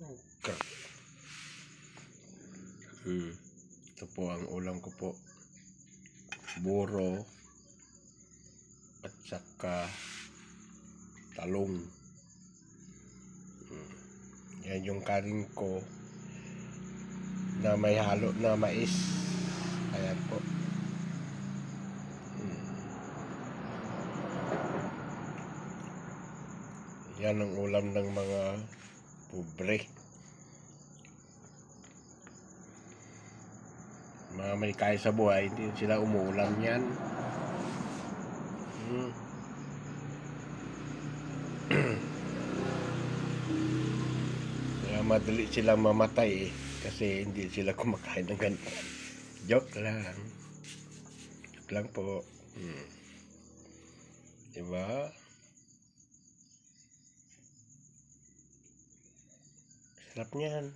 Okay. Ito po ang ulam ko po. Buro at saka talong. Yan yung kanin ko na may halo na mais. Ayan po. Yan ang ulam ng mga pobre. Mga may kaya sa buhay, hindi sila umuulam yan. Kaya madali silang mamatay kasi hindi sila kumakain ng ganito. Joke lang. Joke lang po. Diba? Sarap niyan.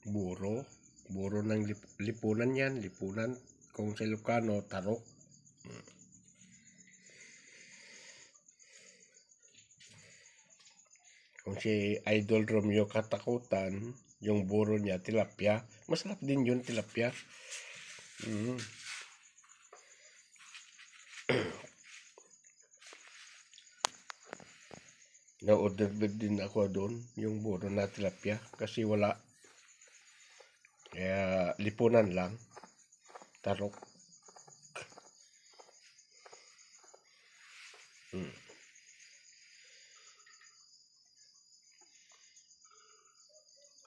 Buro ng lipunan yan. Lipunan. Kung sa Ilocano, tarok. Kung si Idol Romeo Katakutan, yung buro niya, tilapia. Masarap din yun, tilapia. Na-order din ako doon, yung buro na tilapia. Kasi wala. Kaya lipunan lang. Tarok.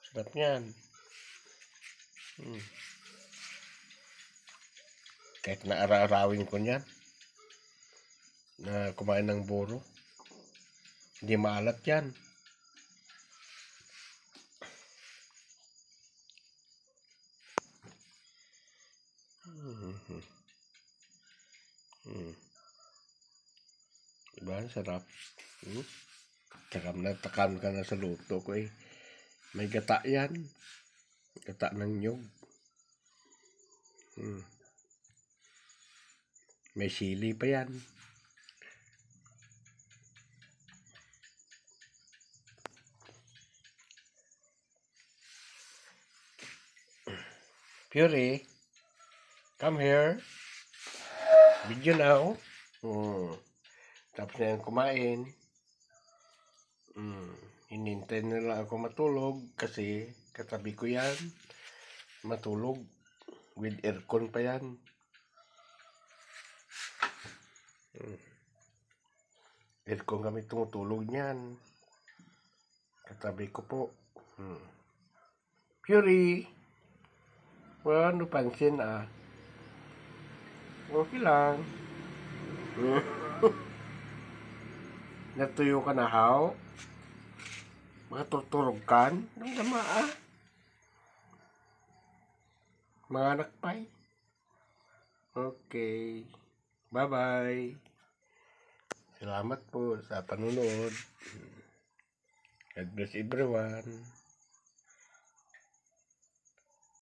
Sarap niyan. Kahit na ara-arawin ko niyan na kumain ng buro, hindi maalat yan. Diba? Sarap. Takam ka na sa luto ko eh. May gata yan. Gata ng nyug. May sili pa yan. Fury, come here. Video now. Tapos na yan kumain. Hinintay na lang ako matulog kasi katabi ko yan. Matulog. With aircon pa yan. Aircon kami tumutulog niyan. Katabi ko po. Fury. Wala ano pansin ah. Okay lang. Natuyo ka na how? Matutulog kan? Anong dama ah? Mga anak pa'y. Okay. Bye-bye. Salamat po sa panunod. God bless everyone.